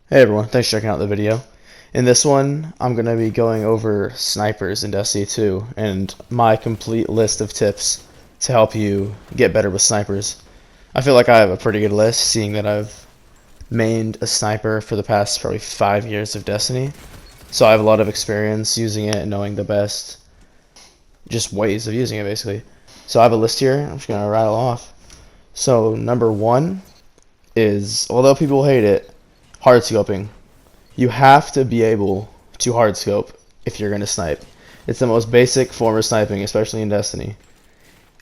Hey everyone, thanks for checking out the video. In this one, I'm going to be going over snipers in Destiny 2 and my complete list of tips to help you get better with snipers. I feel like I have a pretty good list, seeing that I've mained a sniper for the past probably 5 years of Destiny. So I have a lot of experience using it and knowing the best just ways of using it, basically. So I have a list here, I'm just going to rattle off. So number 1 is, although people hate it, hard scoping. You have to be able to hard scope if you're going to snipe. It's the most basic form of sniping, especially in Destiny.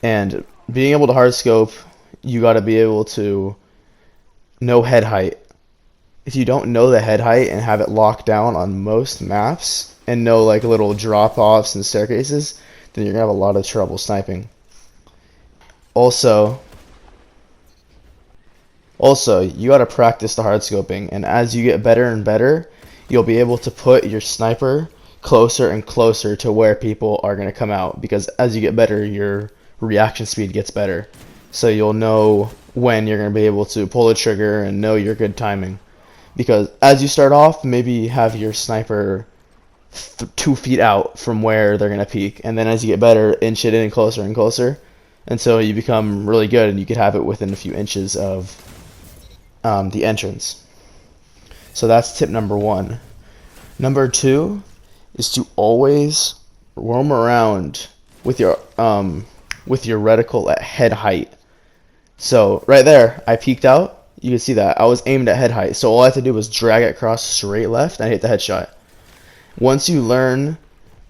And being able to hard scope, you got to be able to know head height. If you don't know the head height and have it locked down on most maps and know like little drop offs and staircases, then you're going to have a lot of trouble sniping. Also, you got to practice the hard scoping, and as you get better and better, you'll be able to put your sniper closer and closer to where people are going to come out, because as you get better, your reaction speed gets better. So you'll know when you're going to be able to pull the trigger and know your good timing. Because as you start off, maybe have your sniper 2 feet out from where they're going to peek, and then as you get better, inch it in closer and closer until you become really good and you could have it within a few inches of the entrance. So that's tip number 1. Number 2 is to always roam around with your reticle at head height. So right there, I peeked out. You can see that I was aimed at head height. So all I had to do was drag it across straight left and I hit the headshot. Once you learn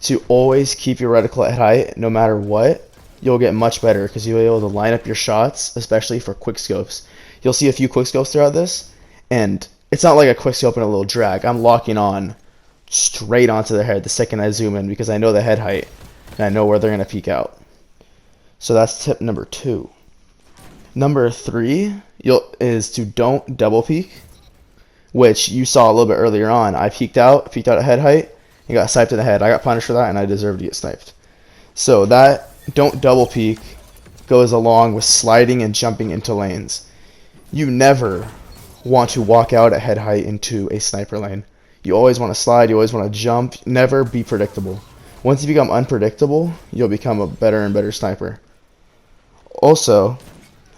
to always keep your reticle at height, no matter what, you'll get much better because you'll be able to line up your shots, especially for quick scopes. You'll see a few quick scopes throughout this, and it's not like a quick scope and a little drag. I'm locking on straight onto their head the second I zoom in because I know the head height and I know where they're going to peek out. So that's tip number 2. Number 3 is to don't double peek, which you saw a little bit earlier on. I peeked out at head height, and got sniped in the head. I got punished for that, and I deserved to get sniped. So that don't double peek goes along with sliding and jumping into lanes. You never want to walk out at head height into a sniper lane. You always want to slide, you always want to jump, never be predictable. Once you become unpredictable, you'll become a better and better sniper. Also,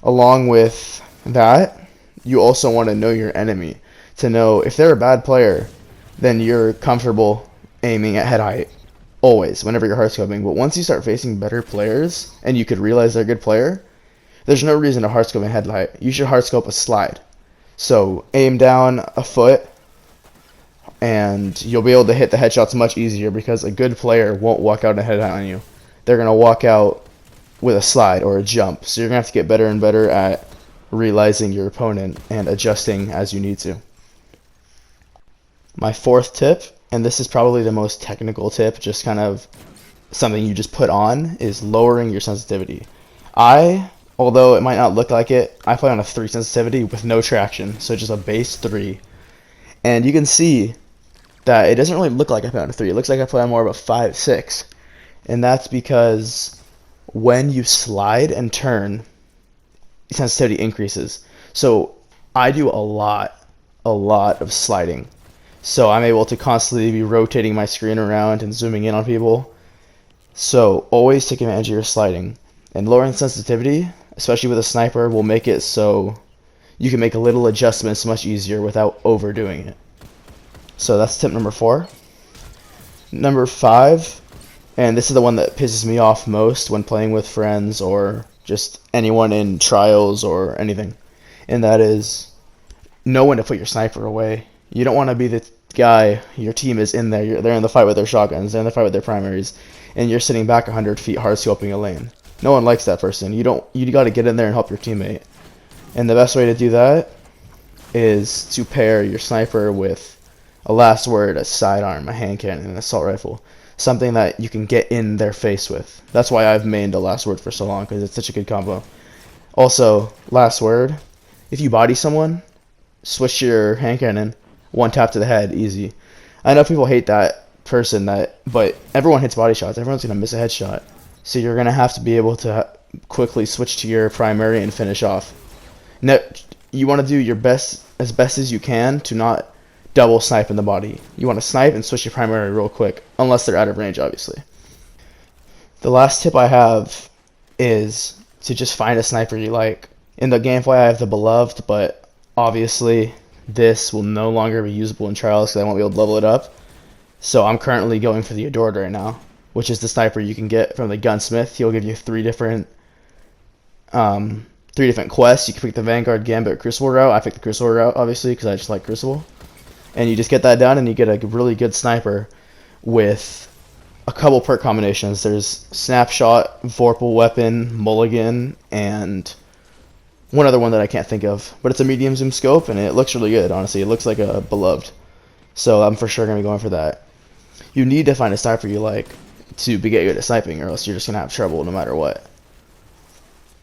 along with that, you also want to know your enemy. To know if they're a bad player, then you're comfortable aiming at head height. Always, whenever you're hard scoping. But once you start facing better players, and you could realize they're a good player, there's no reason to hard scope a head height. You should hard scope a slide. So aim down a foot, and you'll be able to hit the headshots much easier because a good player won't walk out and head height on you. They're going to walk out with a slide or a jump. So you're going to have to get better and better at realizing your opponent and adjusting as you need to. My 4th tip, and this is probably the most technical tip, just kind of something you just put on, is lowering your sensitivity. Although it might not look like it, I play on a 3 sensitivity with no traction, so just a base 3. And you can see that it doesn't really look like I play on a 3. It looks like I play on more of a 5, 6. And that's because when you slide and turn, sensitivity increases. So I do a lot of sliding. So I'm able to constantly be rotating my screen around and zooming in on people. So always take advantage of your sliding. And lowering sensitivity, especially with a sniper, will make it so you can make little adjustments much easier without overdoing it. So that's tip number 4. Number 5, and this is the one that pisses me off most when playing with friends or just anyone in trials or anything, and that is know when to put your sniper away. You don't want to be the guy, your team is in there, they're in the fight with their shotguns, they're in the fight with their primaries, and you're sitting back 100 feet hard scoping a lane. No one likes that person. You got to get in there and help your teammate. And the best way to do that is to pair your sniper with a last word, a sidearm, a hand cannon, an assault rifle. Something that you can get in their face with. That's why I've mained a last word for so long, because it's such a good combo. Also, last word, if you body someone, switch your hand cannon, 1 tap to the head, easy. I know people hate that person, but everyone hits body shots. Everyone's going to miss a headshot. So you're going to have to be able to quickly switch to your primary and finish off. You want to do your best as you can to not double snipe in the body. You want to snipe and switch your primary real quick, unless they're out of range, obviously. The last tip I have is to just find a sniper you like. In the gameplay, I have the Beloved, but obviously this will no longer be usable in Trials because I won't be able to level it up. So I'm currently going for the Adored right now, which is the sniper you can get from the Gunsmith. He'll give you three different quests. You can pick the Vanguard, Gambit, Crucible route. I picked the Crucible route, obviously, because I just like Crucible. And you just get that done, and you get a really good sniper with a couple perk combinations. There's Snapshot, Vorpal Weapon, Mulligan, and one other one that I can't think of. But it's a medium zoom scope, and it looks really good, honestly. It looks like a Beloved. So I'm for sure going to be going for that. You need to find a sniper you like to be get good at sniping, or else you're just going to have trouble no matter what.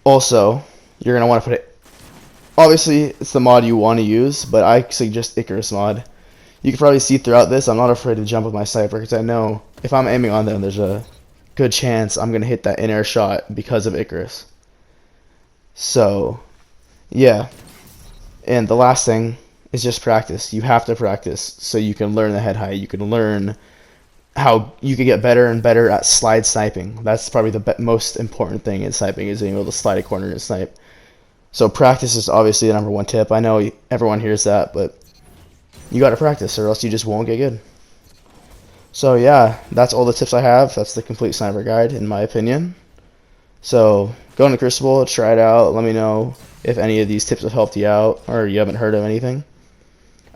Also, you're going to want to put it... Obviously, it's the mod you want to use, but I suggest Icarus mod. You can probably see throughout this, I'm not afraid to jump with my sniper, because I know if I'm aiming on them, there's a good chance I'm going to hit that in-air shot because of Icarus. So, yeah. And the last thing is just practice. You have to practice so you can learn the head height. You can learn how you can get better and better at slide sniping. That's probably the most important thing in sniping, is being able to slide a corner and snipe. So practice is obviously the #1 tip. I know everyone hears that, but you got to practice or else you just won't get good. So yeah, that's all the tips I have. That's the complete sniper guide in my opinion. So go into Crucible, try it out. Let me know if any of these tips have helped you out or you haven't heard of anything.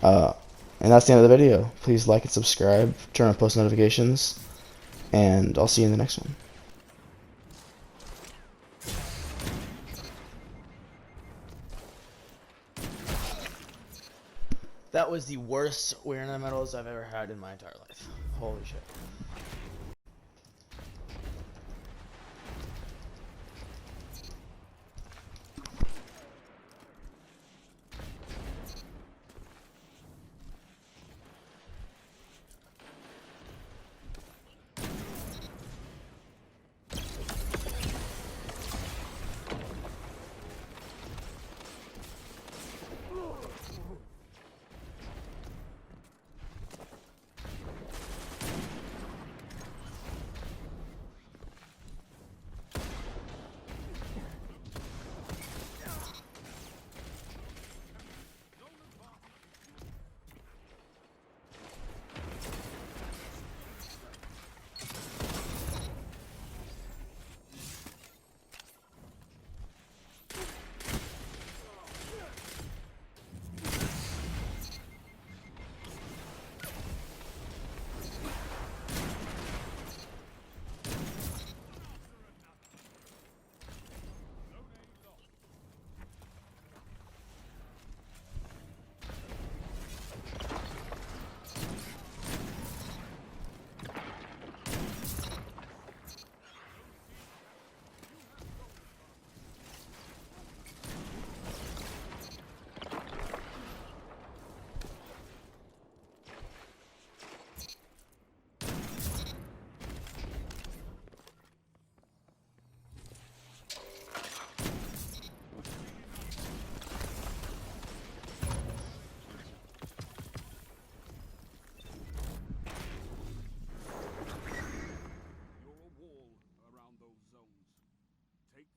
And that's the end of the video. Please like and subscribe, turn on post notifications, and I'll see you in the next one. That was the worst wearing the medals I've ever had in my entire life. Holy shit.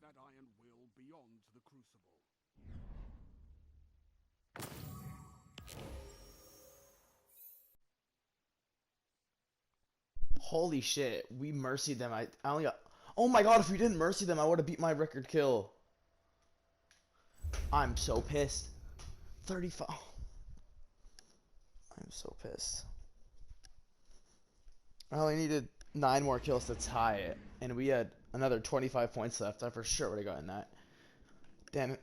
that iron will beyond the crucible. Holy shit, we mercied them. I only got... Oh my god, if we didn't mercy them, I would have beat my record kill. I'm so pissed. 35. I'm so pissed. I only needed 9 more kills to tie it, and we had another 25 points left. I for sure would have gotten that. Damn it.